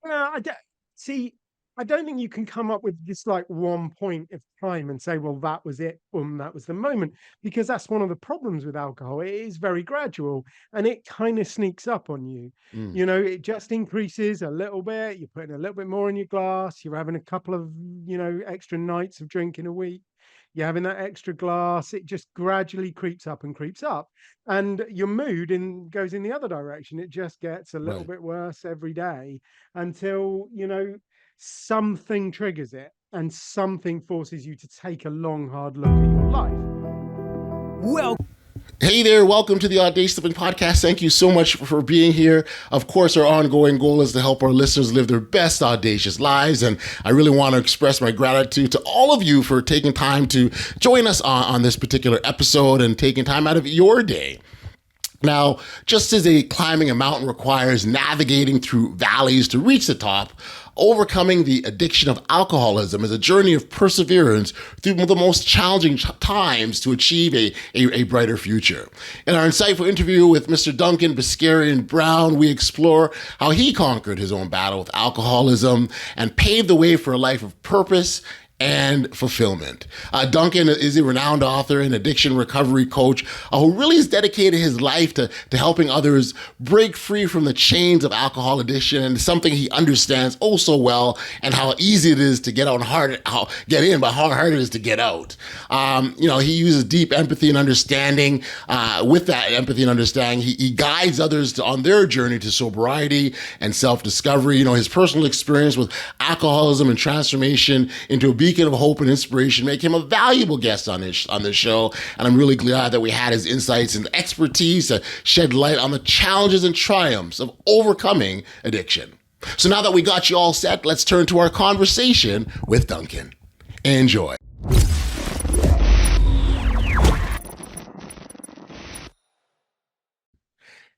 Well, see. I don't think you can come up with this like one point of time and say, well, that was it. That was the moment, because that's one of the problems with alcohol. It is very gradual and it kind of sneaks up on you. Mm, You know, it just increases a little bit. You're putting a little bit more in your glass. You're having a couple of, extra nights of drinking a week. You're having that extra glass. It just gradually creeps up and creeps up. And your mood goes in the other direction. It just gets a little right. bit worse every day until, something triggers it and something forces you to take a long, hard look at your life. Well, hey there, welcome to the Audacious Living Podcast. Thank you so much for being here. Of course, our ongoing goal is to help our listeners live their best audacious lives. And I really want to express my gratitude to all of you for taking time to join us on this particular episode and taking time out of your day. Now, just as climbing a mountain requires navigating through valleys to reach the top, overcoming the addiction of alcoholism is a journey of perseverance through the most challenging times to achieve a brighter future. In our insightful interview with Mr. Duncan Bhaskaran Brown, we explore how he conquered his own battle with alcoholism and paved the way for a life of purpose and fulfillment. Duncan is a renowned author and addiction recovery coach who really has dedicated his life to helping others break free from the chains of alcohol addiction, and something he understands oh so well, and how easy it is to get in, but how hard it is to get out. He uses deep empathy and understanding. With that empathy and understanding, he guides others on their journey to sobriety and self-discovery. His personal experience with alcoholism and transformation into a beacon of hope and inspiration make him a valuable guest on this show. And I'm really glad that we had his insights and expertise to shed light on the challenges and triumphs of overcoming addiction. So now that we got you all set, let's turn to our conversation with Duncan. Enjoy.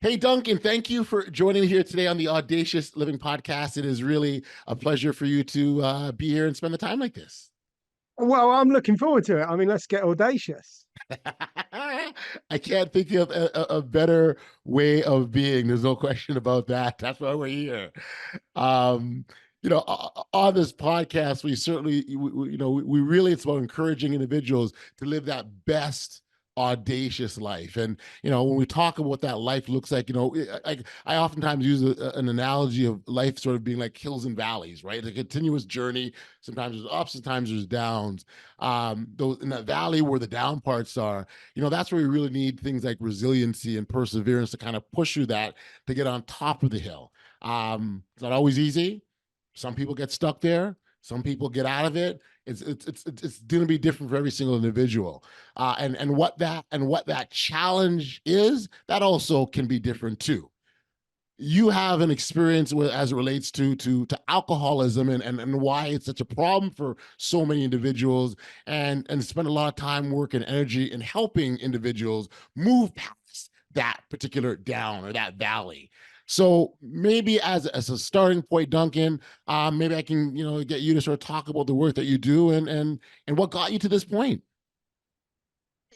Hey, Duncan, thank you for joining me here today on the Audacious Living Podcast. It is really a pleasure for you to be here and spend the time like this. Well, I'm looking forward to it. I mean, let's get audacious. I can't think of a better way of being. There's no question about that. That's why we're here. Um, on this podcast, we certainly, we really, it's about encouraging individuals to live that best audacious life. And when we talk about what that life looks like, I oftentimes use an analogy of life sort of being like hills and valleys, right? It's a continuous journey. Sometimes there's ups, sometimes there's downs. Those in that valley where the down parts are, that's where we really need things like resiliency and perseverance to kind of push through that to get on top of the hill. It's not always easy. Some people get stuck there. Some people get out of it. It's going to be different for every single individual, and what that challenge is, that also can be different too. You have an experience with as it relates to alcoholism, and why it's such a problem for so many individuals, and spend a lot of time, work, and energy in helping individuals move past that particular down or that valley. So maybe as a starting point, Duncan, maybe I can get you to sort of talk about the work that you do and what got you to this point.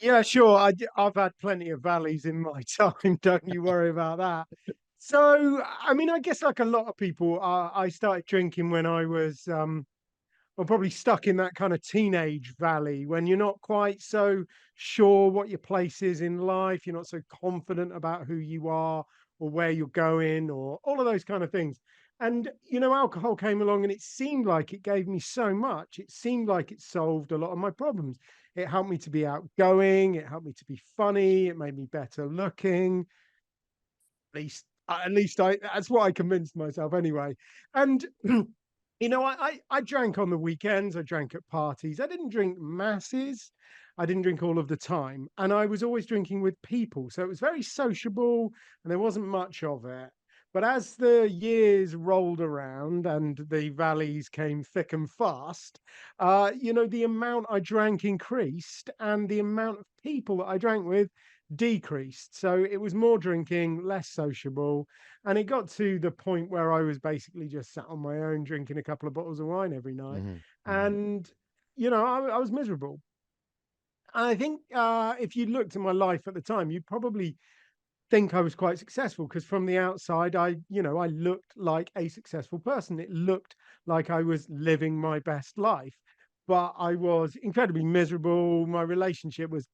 Yeah, sure. I've had plenty of valleys in my time. Don't you worry about that. So, I mean, I guess like a lot of people, I started drinking when I was well, probably stuck in that kind of teenage valley when you're not quite so sure what your place is in life. You're not so confident about who you are or where you're going or all of those kind of things. And, alcohol came along and it seemed like it gave me so much. It seemed like it solved a lot of my problems. It helped me to be outgoing. It helped me to be funny. It made me better looking. At least that's what I convinced myself anyway. And I drank on the weekends. I drank at parties. I didn't drink masses. I didn't drink all of the time. And I was always drinking with people. So it was very sociable and there wasn't much of it. But as the years rolled around and the valleys came thick and fast, the amount I drank increased and the amount of people that I drank with decreased. So it was more drinking, less sociable, and it got to the point where I was basically just sat on my own drinking a couple of bottles of wine every night. Mm-hmm, mm-hmm, And, I was miserable. And I think if you looked at my life at the time, you'd probably think I was quite successful, because from the outside, I looked like a successful person. It looked like I was living my best life, but I was incredibly miserable. My relationship was,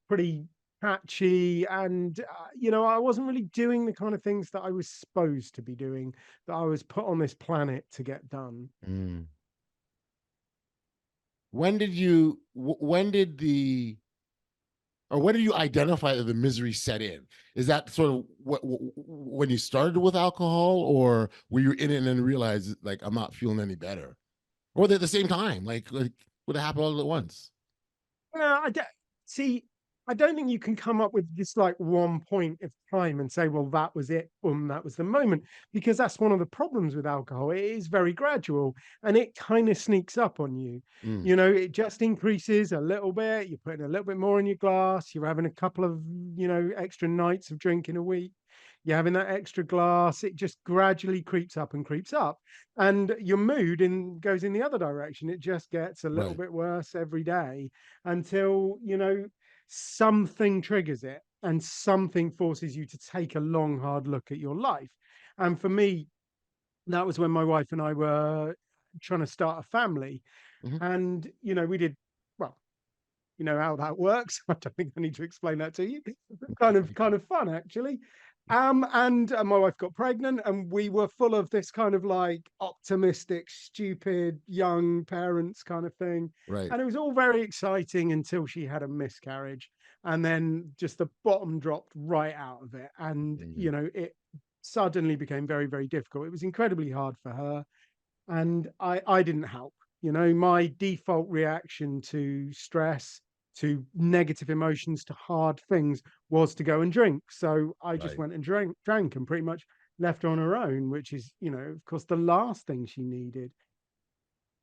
pretty patchy, and I wasn't really doing the kind of things that I was supposed to be doing, that I was put on this planet to get done. Mm. When did you? When did the? Or when did you identify that the misery set in? Is that sort of when you started with alcohol, or were you in it and then realized like I'm not feeling any better, or at the same time, like would it happen all at once? Yeah, I don't see. I don't think you can come up with just like one point of time and say, well, that was it, that was the moment, because that's one of the problems with alcohol. It is very gradual, and it kind of sneaks up on you. Mm, It just increases a little bit. You're putting a little bit more in your glass. You're having a couple of, extra nights of drinking a week. You're having that extra glass. It just gradually creeps up and creeps up, and your mood goes in the other direction. It just gets a little right. bit worse every day, until something triggers it, and something forces you to take a long, hard look at your life. And for me, that was when my wife and I were trying to start a family. Hmm. And we did, well, you know how that works. I don't think I need to explain that to you. Kind of fun, actually. And my wife got pregnant, and we were full of this kind of like optimistic, stupid young parents kind of thing. Right. And it was all very exciting until she had a miscarriage, and then just the bottom dropped right out of it. And Hmm. it suddenly became very, very difficult. It was incredibly hard for her, and I didn't help. My default reaction to stress, to negative emotions, to hard things, was to go and drink. So I just Right. went and drank, and pretty much left her on her own, which is, of course, the last thing she needed.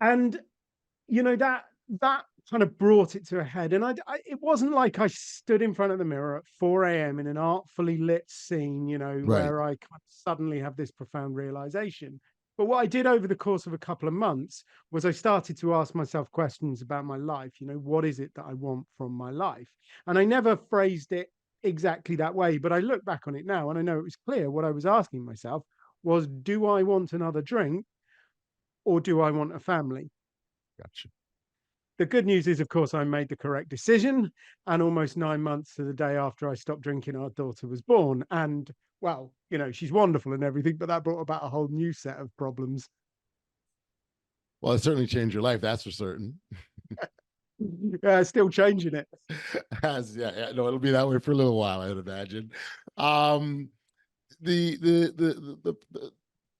And that kind of brought it to a head. And it wasn't like I stood in front of the mirror at 4 a.m. in an artfully lit scene, Right. where I kind of suddenly have this profound realization. But what I did over the course of a couple of months was I started to ask myself questions about my life. What is it that I want from my life? And I never phrased it exactly that way, but I look back on it now and I know it was clear. What I was asking myself was, do I want another drink, or do I want a family? Gotcha. The good news is, of course, I made the correct decision. And almost 9 months to the day after I stopped drinking, our daughter was born. And well, she's wonderful and everything, but that brought about a whole new set of problems. Well, it certainly changed your life, that's for certain. Still changing it. As yeah, no, it'll be that way for a little while, I'd imagine. Um, the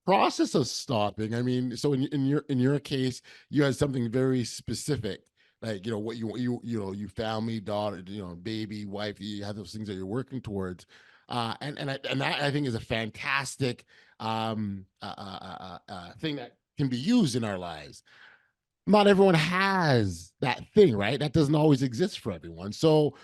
process of stopping. I mean, so in your case, you had something very specific, like what you family, daughter, baby, wife. You have those things that you're working towards, and that I think is a fantastic thing that can be used in our lives. Not everyone has that thing, right? That doesn't always exist for everyone. So,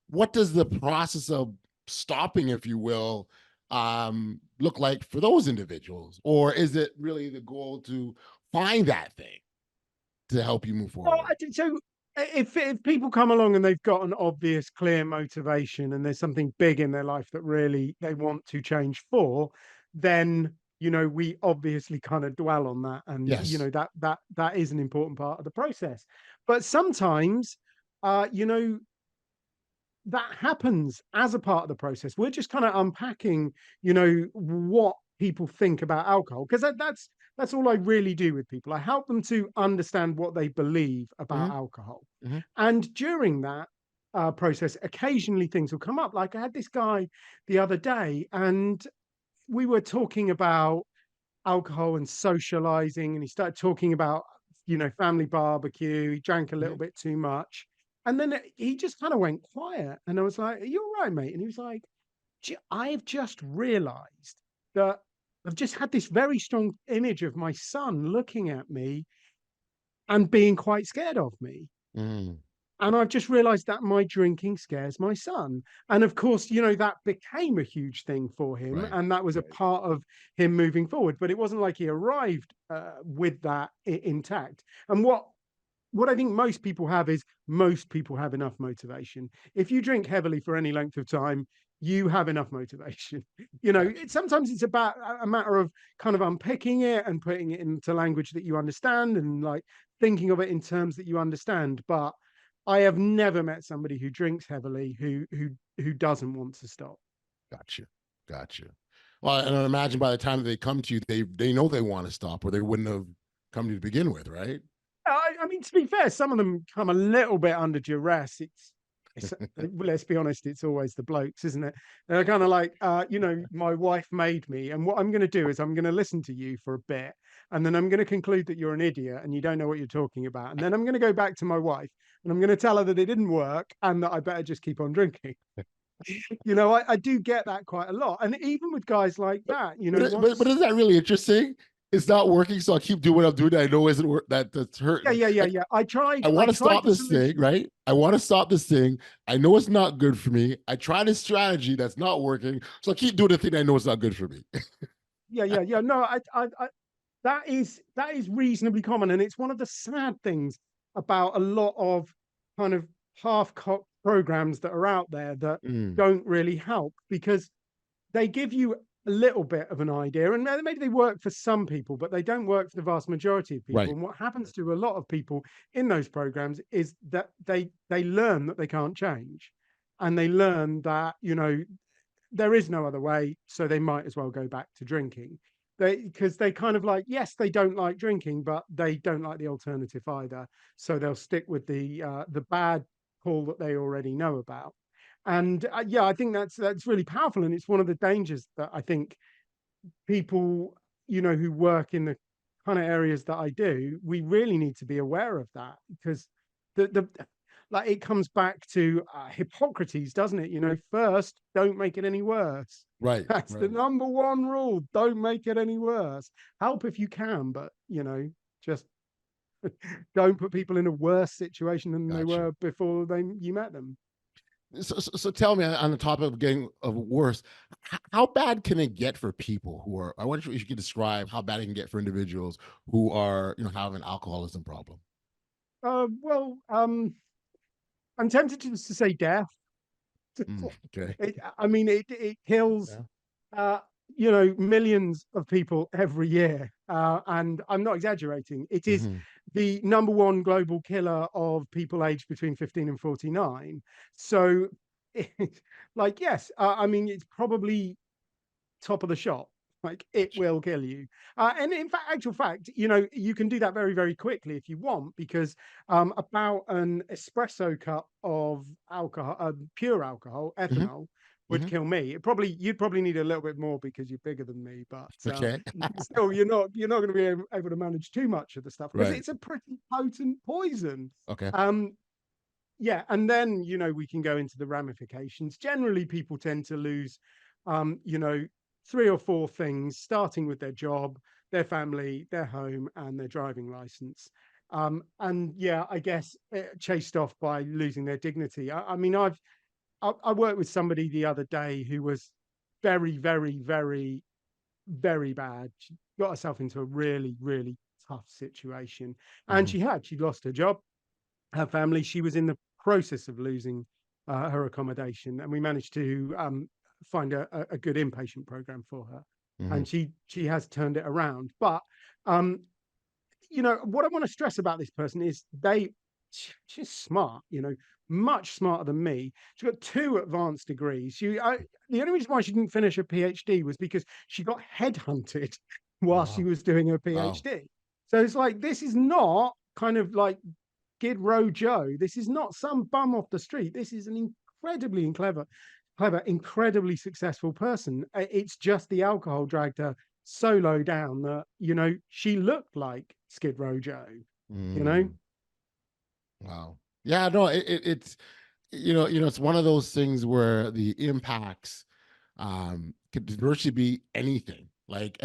what does the process of stopping, if you will, look like for those individuals? Or is it really the goal to find that thing to help you move Well, forward? so if people come along and they've got an obvious, clear motivation, and there's something big in their life that really they want to change for, then we obviously kind of dwell on that, and Yes. that is an important part of the process. But sometimes, uh, you know, that happens as a part of the process. We're just kind of unpacking, what people think about alcohol, because that's all I really do with people. I help them to understand what they believe about Hmm. alcohol. Hmm. And during that process, occasionally things will come up. Like I had this guy the other day, and we were talking about alcohol and socializing, and he started talking about family barbecue. He drank a little Hmm. bit too much, and then he just kind of went quiet, and I was like, "Are you all right, mate?" And he was like, I've just realized that I've just had this very strong image of my son looking at me and being quite scared of me. Hmm. And I've just realized that my drinking scares my son. And of course, that became a huge thing for him. Right. And that was a Right. part of him moving forward. But it wasn't like he arrived with that intact. And what I think most people have is, most people have enough motivation. If you drink heavily for any length of time, you have enough motivation. You know, sometimes it's about a matter of kind of unpicking it and putting it into language that you understand, and like thinking of it in terms that you understand. But I have never met somebody who drinks heavily who doesn't want to stop. Gotcha. Well, and I imagine by the time that they come to you, they know they want to stop, or they wouldn't have come to you to begin with, right? I mean, to be fair, some of them come a little bit under duress. It's let's be honest, it's always the blokes, isn't it? They're kind of like, you know, my wife made me, and what I'm going to do is I'm going to listen to you for a bit, and then I'm going to conclude that you're an idiot and you don't know what you're talking about, and then I'm going to go back to my wife and I'm going to tell her that it didn't work and that I better just keep on drinking. You know, I do get that quite a lot, and even with guys like that, you know, but isn't that really interesting? It's not working, so I keep doing what I'm doing. I know isn't work. That's hurting. Yeah. I want to stop this solution. thing, right? I want to stop this thing. I know it's not good for me. I tried a strategy that's not working, so I keep doing the thing I know it's not good for me. Yeah. No, that is reasonably common, and it's one of the sad things about a lot of kind of half-cocked programs that are out there that don't really help, because they give you a little bit of an idea, and maybe they work for some people, but they don't work for the vast majority of people. Right. And what happens to a lot of people in those programs is that they learn that they can't change, and they learn that, you know, there is no other way, so they might as well go back to drinking. Because they kind of like, yes, they don't like drinking, but they don't like the alternative either, so they'll stick with the bad call that they already know about. And yeah, I think that's really powerful, and it's one of the dangers that I think people, you know, who work in the kind of areas that I do, we really need to be aware of that, because the like, it comes back to Hippocrates, doesn't it? You know, first, don't make it any worse. Right. That's the number one rule. Don't make it any worse. Help if you can, but, you know, just don't put people in a worse situation than they were before you met them. So tell me, on the topic of getting worse, how bad can it get for people who are? I wonder if you could describe how bad it can get for individuals who are, you know, have an alcoholism problem. Well, I'm tempted to say death. Okay. I mean, it kills, you know, millions of people every year, and I'm not exaggerating. It is the number one global killer of people aged between 15 and 49. So, like, yes, I mean, it's probably top of the shop. Like, it will kill you. And in fact, actual fact, you know, you can do that very, very quickly if you want, because about an espresso cup of alcohol, pure alcohol, ethanol, would kill me. You'd probably need a little bit more because you're bigger than me, but still, you're not going to be able to manage too much of the stuff, because it's a pretty potent poison. Okay. Yeah, and then, you know, we can go into the ramifications. Generally, people tend to lose, you know, 3 or 4 things, starting with their job, their family, their home, and their driving license. And yeah, I guess chased off by losing their dignity. I mean, I worked with somebody the other day who was very, very, very, very bad. She got herself into a really, really tough situation, and she'd lost her job, her family. She was in the process of losing her accommodation, and we managed to find a good inpatient program for her, and she has turned it around. But you know, what I want to stress about this person is she's smart, you know, much smarter than me. She got 2 advanced degrees. The only reason why she didn't finish her PhD was because she got headhunted while she was doing her PhD. So it's like, this is not kind of like Skid Row Joe. This is not some bum off the street. This is an incredibly clever, incredibly successful person. It's just the alcohol dragged her so low down that, you know, she looked like Skid Row Joe. You know. Wow. Yeah. No. It's you know it's one of those things where the impacts could virtually be anything. Like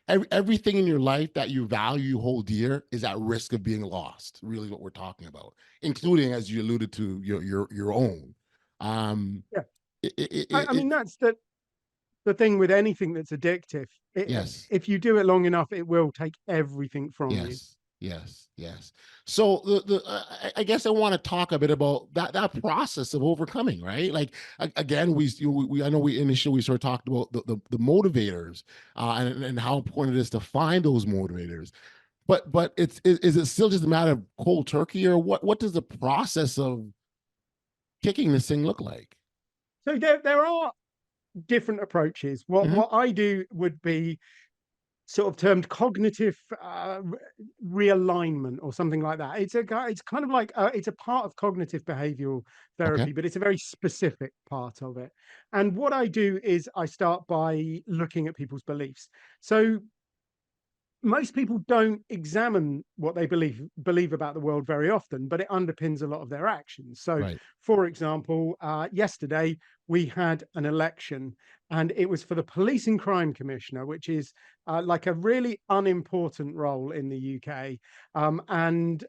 everything in your life that you value, hold dear, is at risk of being lost. Really, what we're talking about, including, as you alluded to, your own. Yeah. I mean, that's the thing with anything that's addictive. Yes. If you do it long enough, it will take everything from you. Yes, yes. So I guess I want to talk a bit about that process of overcoming, right? Like again, I know we initially sort of talked about the motivators, and how important it is to find those motivators. But is it still just a matter of cold turkey, or what does the process of kicking this thing look like? So there are different approaches. Hmm. What I do would be sort of termed cognitive realignment or something like that. It's kind of like it's a part of cognitive behavioral Okay. therapy, but it's a very specific part of it. And what I do is I start by looking at people's beliefs. So most people don't examine what they believe about the world very often, but it underpins a lot of their actions. So, Right. for example, yesterday we had an election, and it was for the Police and Crime Commissioner, which is like a really unimportant role in the UK. And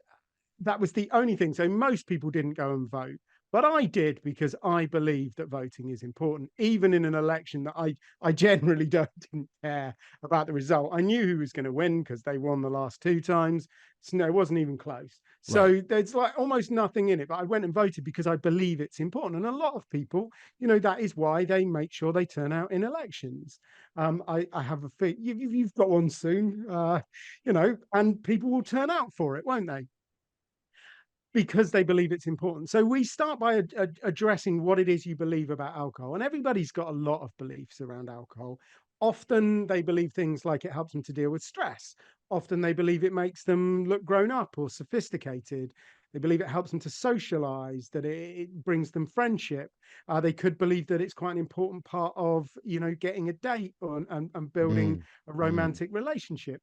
that was the only thing. So most people didn't go and vote. But I did because I believe that voting is important, even in an election that I generally didn't care about the result. I knew who was going to win because they won the last two times. So no, it wasn't even close. Right. So there's like almost nothing in it. But I went and voted because I believe it's important. And a lot of people, that is why they make sure they turn out in elections. I have a feel you've got one soon, and people will turn out for it, won't they? Because they believe it's important. So we start by addressing what it is you believe about alcohol. And everybody's got a lot of beliefs around alcohol. Often they believe things like it helps them to deal with stress. Often they believe it makes them look grown up or sophisticated. They believe it helps them to socialize, that it brings them friendship. They could believe that it's quite an important part of, getting a date and building Mm, a mm. romantic relationship.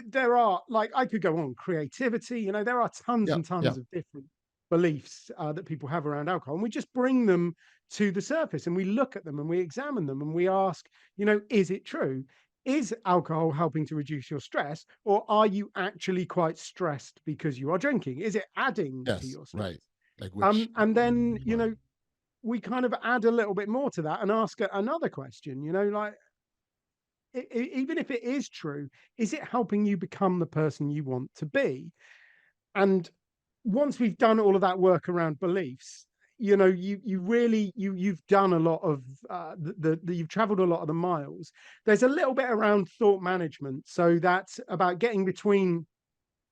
There are, like, I could go on, creativity, there are tons Yep. and tons Yep. of different beliefs that people have around alcohol, and we just bring them to the surface and we look at them and we examine them and we ask, is it true? Is alcohol helping to reduce your stress, or are you actually quite stressed because you are drinking? Is it adding to Yes. your stress? Right. Like which And then, one? we kind of add a little bit more to that and ask another question, like, even if it is true, is it helping you become the person you want to be? And once we've done all of that work around beliefs, you really you've done a lot of you've traveled a lot of the miles. There's a little bit around thought management, so that's about getting between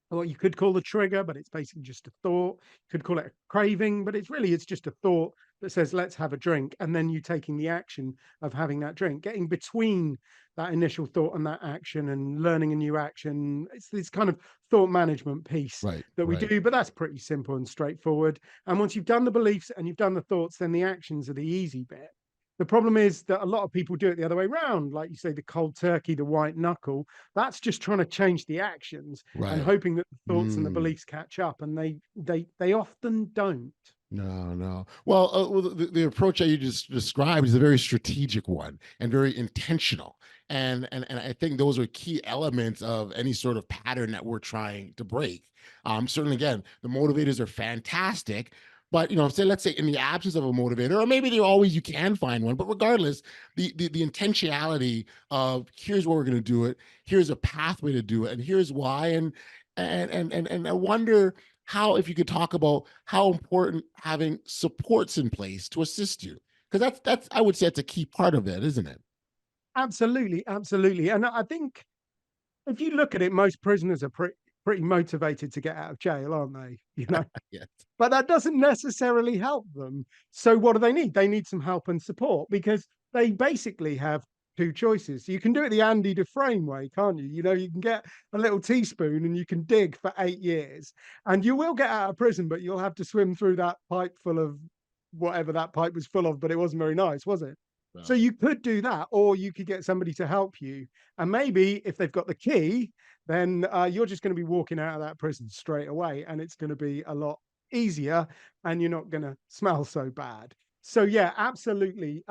what you could call the trigger, but it's basically just a thought. You could call it a craving, but it's just a thought that says, let's have a drink. And then you taking the action of having that drink, getting between that initial thought and that action and learning a new action. It's this kind of thought management piece Right. that we Right. do, but that's pretty simple and straightforward. And once you've done the beliefs and you've done the thoughts, then the actions are the easy bit. The problem is that a lot of people do it the other way around. Like you say, the cold turkey, the white knuckle, that's just trying to change the actions and Right. hoping that the thoughts and the Mm. beliefs catch up, and they often don't. No, no. Well, the approach that you just described is a very strategic one and very intentional. And I think those are key elements of any sort of pattern that we're trying to break. Certainly, again, the motivators are fantastic, but say let's say in the absence of a motivator, or maybe there always you can find one, but regardless, the intentionality of here's what we're going to do it, here's a pathway to do it, and here's why, and I wonder how, if you could talk about how important having supports in place to assist you, because that's I would say it's a key part of it, isn't it? Absolutely, absolutely. And I think if you look at it, most prisoners are pretty motivated to get out of jail, aren't they? Yes. But that doesn't necessarily help them. So what do they need? They need some help and support, because they basically have two choices. You can do it the Andy Dufresne way, can't you? You can get a little teaspoon and you can dig for 8 years, and you will get out of prison, but you'll have to swim through that pipe full of whatever that pipe was full of, but it wasn't very nice, was it? So Well, you could do that, or you could get somebody to help you. And maybe if they've got the key, then you're just going to be walking out of that prison straight away, and it's going to be a lot easier, and you're not going to smell so bad. So yeah, absolutely.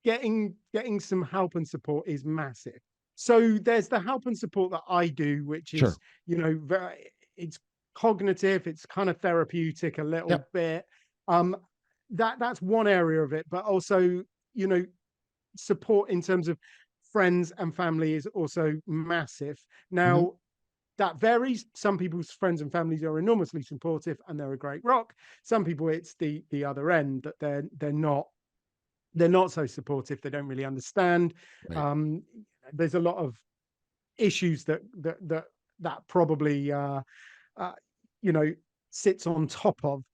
Getting some help and support is massive. So there's the help and support that I do, which sure. is, it's cognitive, it's kind of therapeutic a little Yep. bit. Um, that's one area of it, but also, you know, support in terms of friends and family is also massive. Hmm. Now, that varies. Some people's friends and families are enormously supportive and they're a great rock. Some people, it's the other end, that they're not so supportive. They don't really understand. Right. There's a lot of issues that probably uh, you know, sits on top of.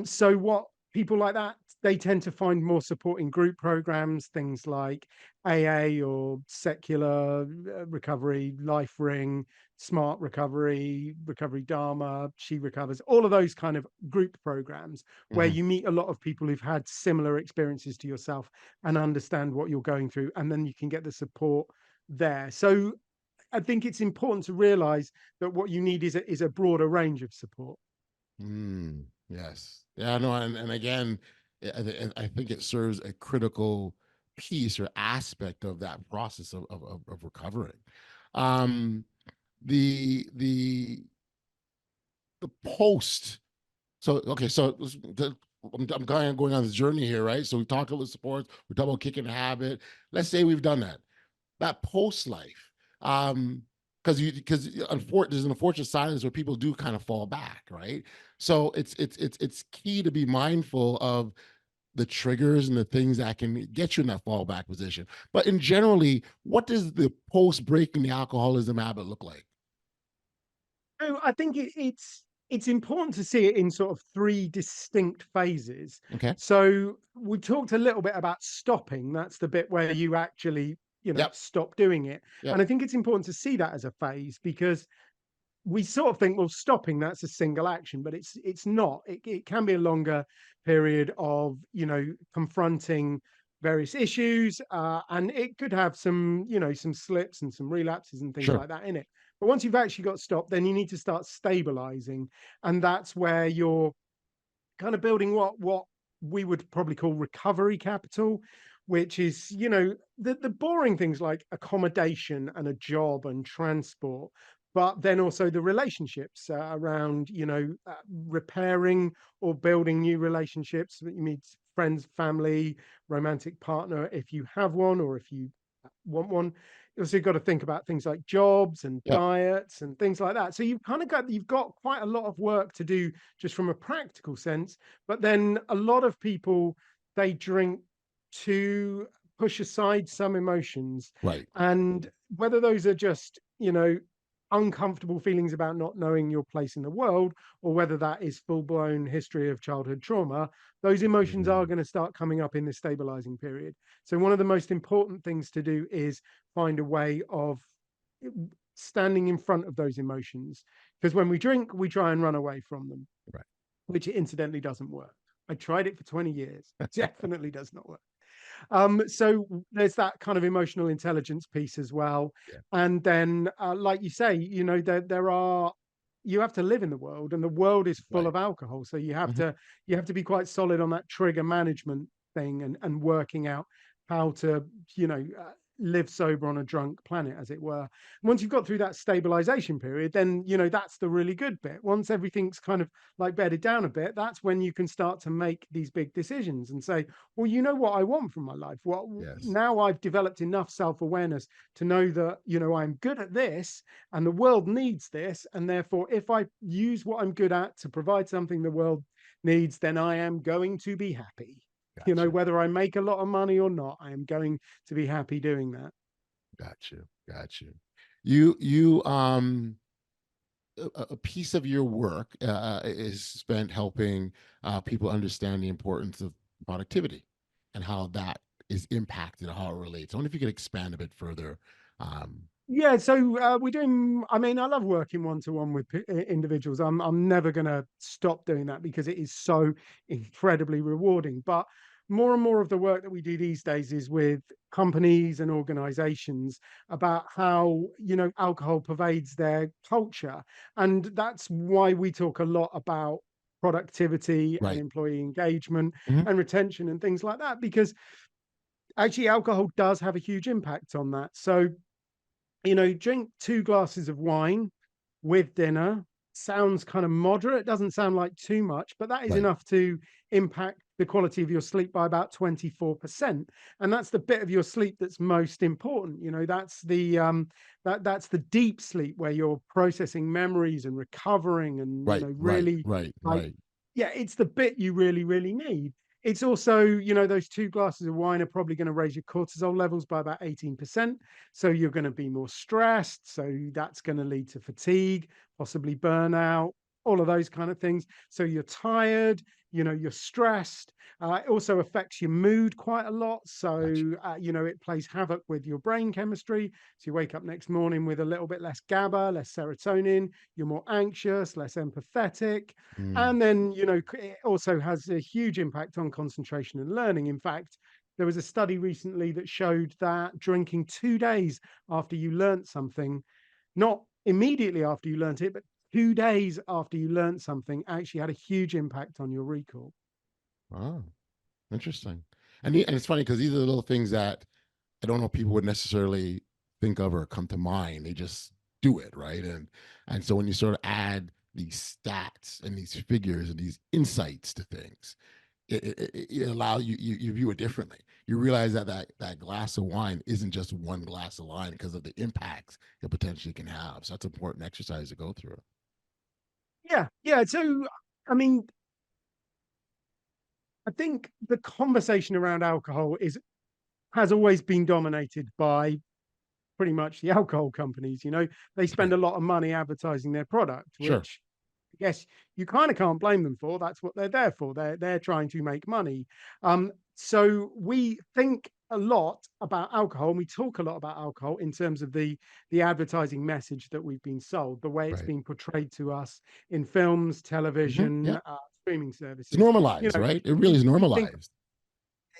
So what people like that, they tend to find more support in group programs, things like AA or secular recovery, Life Ring, Smart Recovery, Recovery Dharma, She Recovers, all of those kind of group programs where Mm-hmm. you meet a lot of people who've had similar experiences to yourself and understand what you're going through, and then you can get the support there. So I think it's important to realize that what you need is a broader range of support. Yes. Yeah, no, and again, I think it serves a critical piece or aspect of that process of recovering. Um, the the post. So okay, so I'm kind of going on this journey here, right? So we talk about support, we talk about kicking a habit. Let's say we've done that. That post life, because there's an unfortunate silence where people do kind of fall back, right? So it's key to be mindful of the triggers and the things that can get you in that fallback position. But in generally, what does the post breaking the alcoholism habit look like? So I think it's important to see it in sort of three distinct phases. Okay. So we talked a little bit about stopping. That's the bit where you actually, Yep. stop doing it. Yep. And I think it's important to see that as a phase, because we sort of think, well, stopping, that's a single action, but it's not. It can be a longer period of, confronting various issues, and it could have some, some slips and some relapses and things Sure. like that in it. But once you've actually got stopped, then you need to start stabilizing, and that's where you're kind of building what we would probably call recovery capital, which is, the boring things like accommodation and a job and transport, but then also the relationships around, repairing or building new relationships that you meet, friends, family, romantic partner, if you have one, or if you want one. You also got to think about things like jobs and Yep. diets and things like that. So you've got quite a lot of work to do just from a practical sense. But then a lot of people, they drink to push aside some emotions, Right. and whether those are just, uncomfortable feelings about not knowing your place in the world, or whether that is full-blown history of childhood trauma, those emotions are Mhm. going to start coming up in the stabilizing period. So one of the most important things to do is find a way of standing in front of those emotions, because when we drink, we try and run away from them, Right. which incidentally doesn't work. I tried it for 20 years. Definitely does not work. So there's that kind of emotional intelligence piece as well. Yeah. And then, like you say, you have to live in the world, and the world is full Right. of alcohol. So Mhm. you have to be quite solid on that trigger management thing, and working out how to, live sober on a drunk planet, as it were. Once you've got through that stabilization period, then, that's the really good bit. Once everything's kind of like bedded down a bit, that's when you can start to make these big decisions and say, well, you know what I want from my life. Well, Yes. now I've developed enough self-awareness to know that, I'm good at this and the world needs this. And therefore, if I use what I'm good at to provide something the world needs, then I am going to be happy. Gotcha. Whether I make a lot of money or not, I am going to be happy doing that. Gotcha. Gotcha. You a piece of your work is spent helping people understand the importance of productivity and how that is impacted, how it relates. I wonder if you could expand a bit further. Um, Yeah, so we're doing. I mean, I love working one to one with individuals. I'm never going to stop doing that because it is so incredibly rewarding. But more and more of the work that we do these days is with companies and organizations about how, alcohol pervades their culture, and that's why we talk a lot about productivity and right. employee engagement Mhm. and retention and things like that, because actually alcohol does have a huge impact on that. So, drink 2 glasses of wine with dinner. Sounds kind of moderate, doesn't sound like too much, but that is Right. enough to impact the quality of your sleep by about 24%. And that's the bit of your sleep that's most important. That's that's the deep sleep where you're processing memories and recovering and, Right, right, really right, like, right. yeah, it's the bit you really, really need. It's also, those 2 glasses of wine are probably going to raise your cortisol levels by about 18%. So you're going to be more stressed. So that's going to lead to fatigue, possibly burnout, all of those kind of things. So you're tired, you're stressed. It also affects your mood quite a lot. So, Gotcha. it plays havoc with your brain chemistry. So you wake up next morning with a little bit less GABA, less serotonin. You're more anxious, less empathetic. Mm. And then, it also has a huge impact on concentration and learning. In fact, there was a study recently that showed that drinking 2 days after you learnt something, not immediately after you learnt it, but 2 days after you learnt something, actually had a huge impact on your recall. Wow, interesting. And it's funny because these are the little things that I don't know people would necessarily think of or come to mind. They just do it, right? And so when you sort of add these stats and these figures and these insights to things, it allows you view it differently. You realize that glass of wine isn't just one glass of wine because of the impacts it potentially can have. So that's an important exercise to go through. Yeah, yeah. So, I mean, I think the conversation around alcohol has always been dominated by pretty much the alcohol companies. They spend Right. a lot of money advertising their product, Sure. which I guess you kind of can't blame them for. That's what they're there for. They're trying to make money. So we think a lot about alcohol, and we talk a lot about alcohol in terms of the advertising message that we've been sold, the way it's Right. being portrayed to us in films, Yeah. television, streaming It's services. normalized, right? It really We, is we think normalized.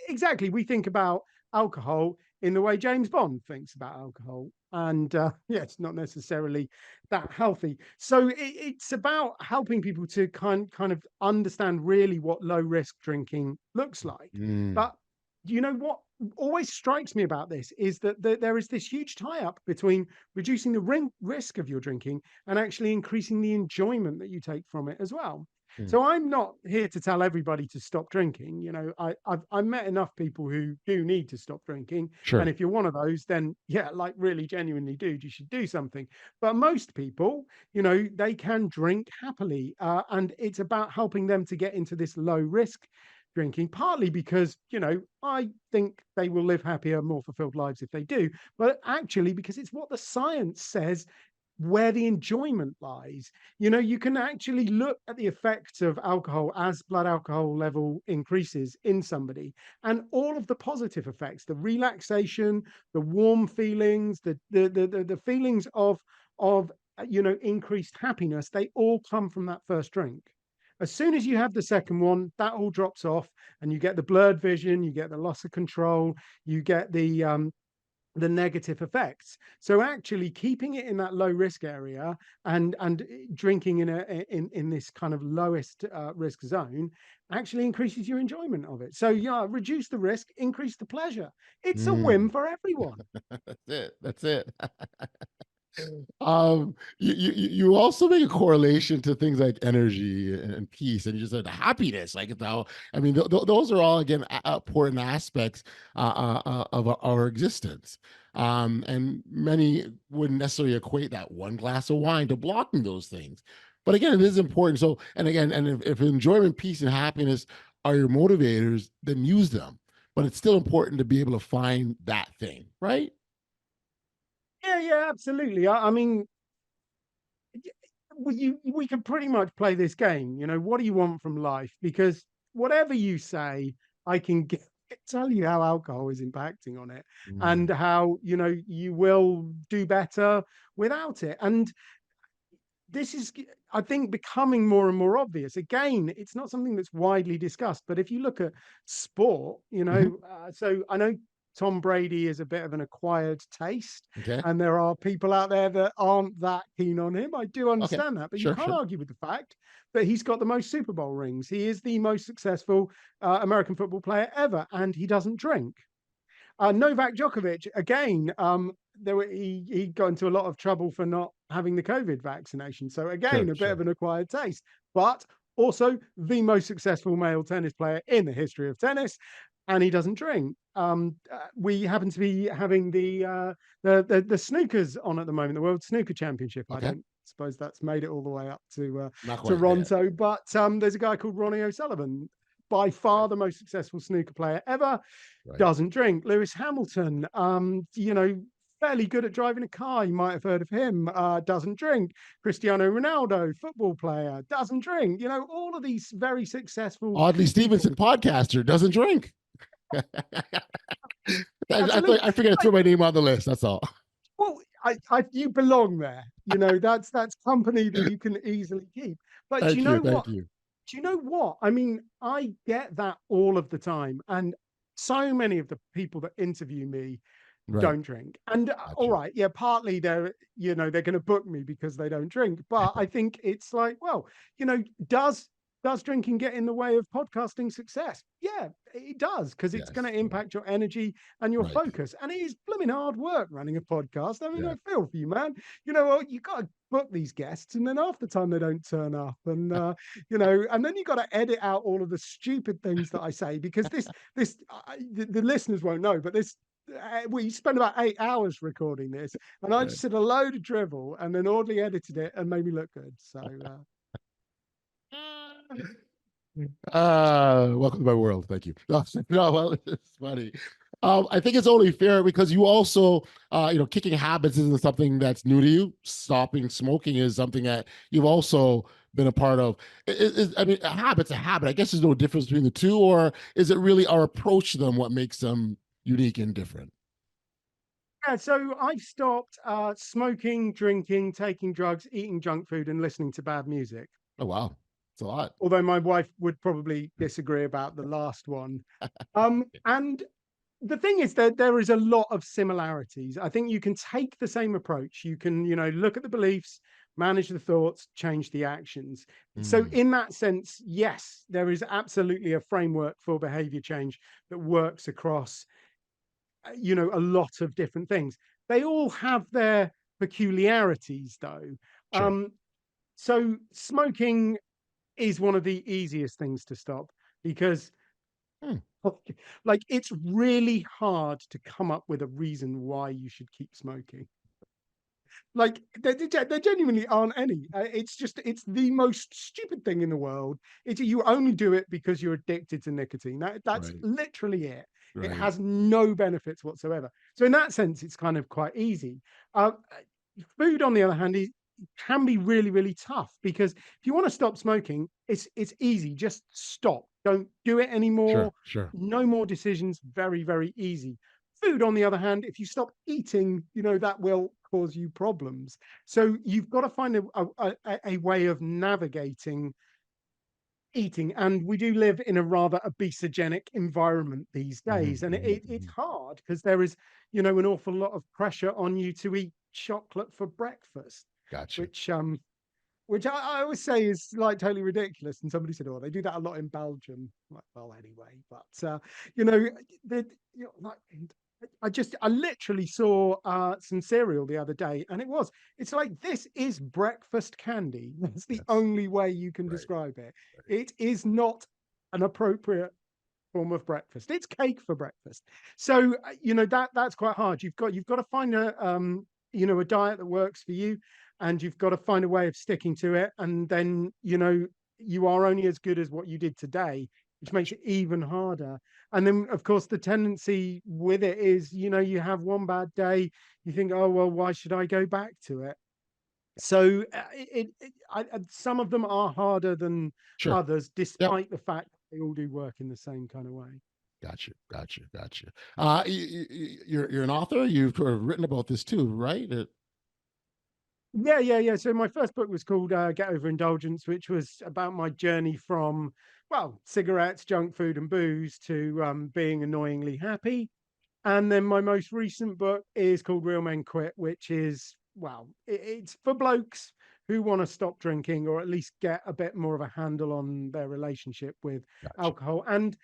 exactly. We think about alcohol in the way James Bond thinks about alcohol. And yeah, it's not necessarily that healthy. So it's about helping people to kind of understand really what low risk drinking looks like. Mm. But what always strikes me about this is that there is this huge tie up between reducing the risk of your drinking and actually increasing the enjoyment that you take from it as well. Mm. So I'm not here to tell everybody to stop drinking. I've met enough people who do need to stop drinking, and Sure. if you're one of those, then yeah, like really genuinely, dude, you should do something. But most people, they can drink happily, and it's about helping them to get into this low risk drinking. Partly because I think they will live happier, more fulfilled lives if they do, but actually because it's what the science says where the enjoyment lies. You can actually look at the effects of alcohol as blood alcohol level increases in somebody, and all of the positive effects, the relaxation, the warm feelings, the feelings of increased happiness, they all come from that first drink. As soon as you have the second one, that all drops off, and you get the blurred vision, you get the loss of control, you get the negative effects. So actually keeping it in that low risk area and drinking in this kind of lowest risk zone actually increases your enjoyment of it. So yeah, reduce the risk, increase the pleasure. It's a Mm. win for everyone. That's it. That's it. You also make a correlation to things like energy and peace, and you just said happiness. Like how I mean, those are all again important aspects of our existence. And many wouldn't necessarily equate that one glass of wine to blocking those things. But again, it is important. So, and again, and if enjoyment, peace, and happiness are your motivators, then use them. But it's still important to be able to find that thing, right? Yeah, yeah, absolutely. I mean, we can pretty much play this game. What do you want from life? Because whatever you say, I can tell you how alcohol is impacting on it, and Mm. how you will do better without it. And this is, I think, becoming more and more obvious. Again, it's not something that's widely discussed, but if you look at sport, Mhm. so I know Tom Brady is a bit of an acquired taste, Okay. and there are people out there that aren't that keen on him. I do Okay. understand that, but you Sure. can't Sure. argue with the fact that he's got the most Super Bowl rings. He is the most successful American football player ever, and he doesn't drink. Novak Djokovic, again, he got into a lot of trouble for not having the COVID vaccination. So Sure. again, a bit of Sure. an acquired taste. But Also, the most successful male tennis player in the history of tennis, and he doesn't drink. We happen to be having the snookers on at the moment, the World Snooker Championship. I Okay. don't suppose that's made it all the way up to Not quite Toronto, yet. but there's a guy called Ronnie O'Sullivan, by far the most successful snooker player ever, Right. doesn't drink. Lewis Hamilton, fairly good at driving a car. You might have heard of him. Doesn't drink. Cristiano Ronaldo, football player, doesn't drink. All of these very successful Audley Stephenson, podcaster, doesn't drink. I forget to throw my name on the list. That's all. Well, you belong there. That's company that you can easily keep. But do you know what? Do you know what? I mean, I get that all of the time, and so many of the people that interview me don't drink. And all right, yeah, partly they're going to book me because they don't drink. But I think it's like, well, does drinking get in the way of podcasting success? Yeah, it does, because it's going to impact your energy and your focus. And it is blooming hard work running a podcast. I mean, I feel for you, man. You got to book these guests, and then half the time they don't turn up, and and then you got to edit out all of the stupid things that I say, because the listeners won't know, but we spent about 8 hours recording this, and I just said a load of drivel, and then Audley edited it and made me look good. So welcome to my world. Thank you. No, well, it's funny. I think it's only fair because you also, kicking habits isn't something that's new to you. Stopping smoking is something that you've also been a part of. I mean, a habit's a habit. I guess there's no difference between the two, or is it really our approach to them what makes them unique and different? Yeah, so I've stopped smoking, drinking, taking drugs, eating junk food, and listening to bad music. Oh, wow. It's a lot. Although my wife would probably disagree about the last one. And the thing is that there is a lot of similarities. I think you can take the same approach. You can, look at the beliefs, manage the thoughts, change the actions. So in that sense, yes, there is absolutely a framework for behavior change that works across, a lot of different things. They all have their peculiarities, though. Sure. So smoking is one of the easiest things to stop, because like, it's really hard to come up with a reason why you should keep smoking. Like, there genuinely aren't any. It's the most stupid thing in the world. You only do it because you're addicted to nicotine. That's literally it. It has no benefits whatsoever. So in that sense, it's kind of quite easy. Food, on the other hand, can be really, really tough, because if you want to stop smoking, it's easy. Just stop. Don't do it anymore. Sure. No more decisions. Very, very easy. Food, on the other hand, if you stop eating, that will cause you problems. So you've got to find a way of navigating eating. And we do live in a rather obesogenic environment these days. And it's hard, because there is, an awful lot of pressure on you to eat chocolate for breakfast. Gotcha. Which I always say is like totally ridiculous. And somebody said, "Oh, they do that a lot in Belgium." Like, well, anyway, but I literally saw some cereal the other day, and it's like, this is breakfast candy. That's the only way you can describe it. It is not an appropriate form of breakfast. It's cake for breakfast. So that's quite hard. You've got to find a diet that works for you, and you've got to find a way of sticking to it. And then you are only as good as what you did today, which makes it even harder. And then, of course, the tendency with it is, you have one bad day, you think, oh, well, why should I go back to it? So some of them are harder than others, despite the fact that they all do work in the same kind of way. Gotcha. You're an author. You've written about this too, right? Yeah. So my first book was called Get Over Indulgence, which was about my journey from, cigarettes, junk food, and booze to being annoyingly happy. And then my most recent book is called Real Men Quit, which is, it's for blokes who want to stop drinking, or at least get a bit more of a handle on their relationship with alcohol. And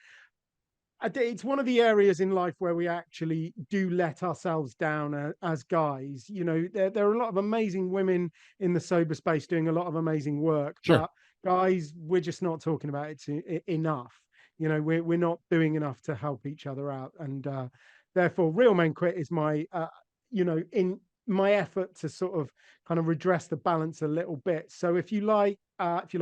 it's one of the areas in life where we actually do let ourselves down as guys. There are a lot of amazing women in the sober space doing a lot of amazing work. But guys, we're just not talking about it enough. You know, we're not doing enough to help each other out, and therefore, Real Men Quit is my, in my effort to sort of kind of redress the balance a little bit. So if you like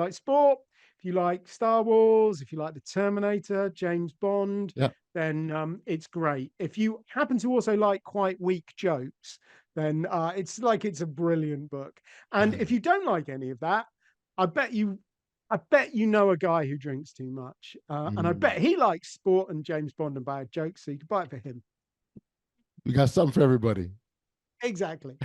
sport, if you like Star Wars, if you like the Terminator, James Bond, Yeah. then it's great. If you happen to also like quite weak jokes, then it's a brilliant book. And if you don't like any of that, I bet you know a guy who drinks too much, and I bet he likes sport and James Bond and bad jokes, so you can buy it for him. We got something for everybody. Exactly.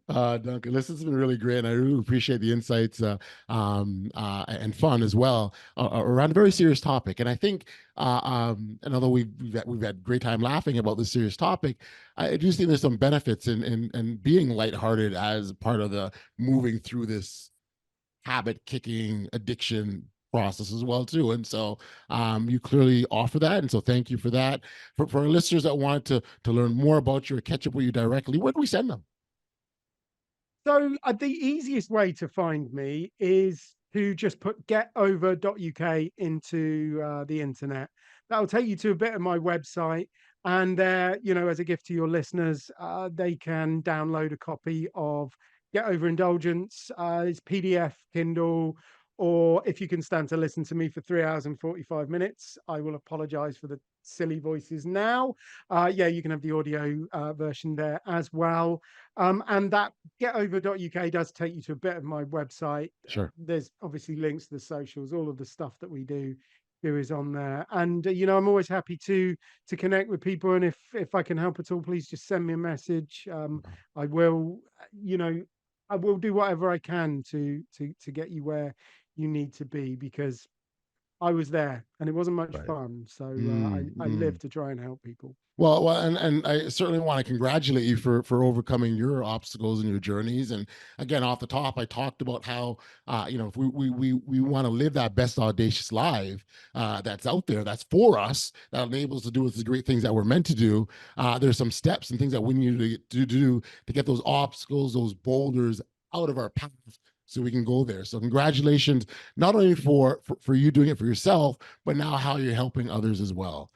Duncan, this has been really great, and I really appreciate the insights and fun as well around a very serious topic. And I think, and although we've had great time laughing about this serious topic, I do think there's some benefits in being lighthearted as part of the moving through this habit kicking addiction process as well too. And so you clearly offer that, and so thank you for that. For our listeners that want to learn more about you or catch up with you directly, where do we send them? So the easiest way to find me is to just put getover.uk into the internet. That'll take you to a bit of my website, and there, as a gift to your listeners, they can download a copy of Get Over Indulgence. It's PDF, Kindle, or if you can stand to listen to me for 3 hours and 45 minutes, I will apologize for the silly voices now. You can have the audio version there as well. And that getover.uk does take you to a bit of my website. Sure. There's obviously links to the socials, all of the stuff that we do is on there. And I'm always happy to connect with people. And if I can help at all, please just send me a message. I will, I will do whatever I can to get you where you need to be, because I was there and it wasn't much fun. So I live to try and help people. Well, and I certainly want to congratulate you for overcoming your obstacles and your journeys. And again, off the top, I talked about how if we want to live that best audacious life that's out there, that's for us, that enables us to do the great things that we're meant to do. There's some steps and things that we need to do to get those obstacles, those boulders out of our path, so we can go there. So congratulations, not only for you doing it for yourself, but now how you're helping others as well.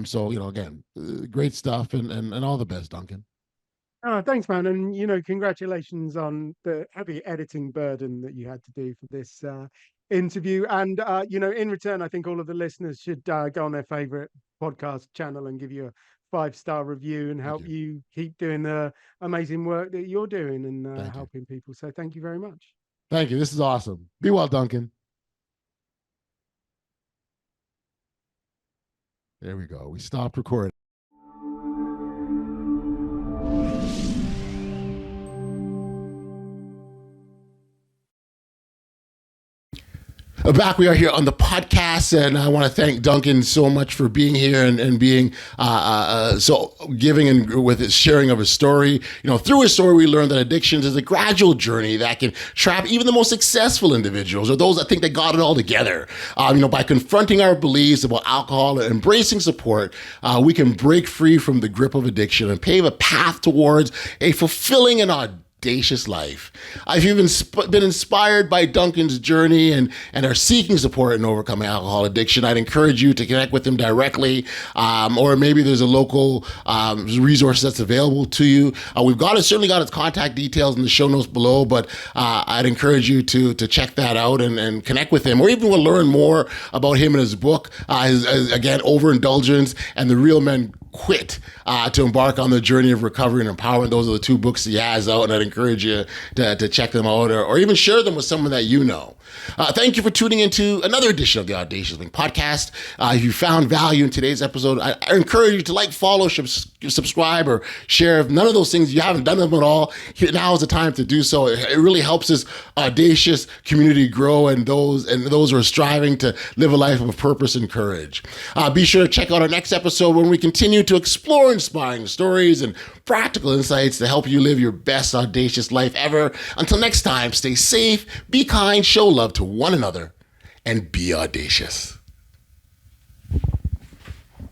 So, again, great stuff, and all the best, Duncan. Oh, thanks, man. And, congratulations on the heavy editing burden that you had to do for this interview. And, in return, I think all of the listeners should go on their favorite podcast channel and give you a 5-star review and help you keep doing the amazing work that you're doing and helping people. So thank you very much. Thank you. This is awesome. Be well, Duncan. There we go. We stopped recording. Back we are here on the podcast, and I want to thank Duncan so much for being here and being so giving and with his sharing of his story. Through his story, we learned that addictions is a gradual journey that can trap even the most successful individuals, or those that think they got it all together. By confronting our beliefs about alcohol and embracing support, we can break free from the grip of addiction and pave a path towards a fulfilling and audacious life. If you've been inspired by Duncan's journey and are seeking support in overcoming alcohol addiction, I'd encourage you to connect with him directly, or maybe there's a local resource that's available to you. We've certainly got his contact details in the show notes below, but I'd encourage you to check that out and connect with him, or even to learn more about him and his book, again, Overindulgence and The Real Men Quit, to embark on the journey of recovery and empowerment. Those are the 2 books he has out, and I'd encourage you to check them out, or even share them with someone that you know. Thank you for tuning into another edition of the Audacious Living Podcast. If you found value in today's episode, I encourage you to like, follow, subscribe, or share. If none of those things, you haven't done them at all, now is the time to do so. It really helps this audacious community grow, and those who are striving to live a life of purpose and courage. Be sure to check out our next episode when we continue to explore inspiring stories and practical insights to help you live your best audacious life ever. Until next time, stay safe, be kind, show love to one another, and be audacious.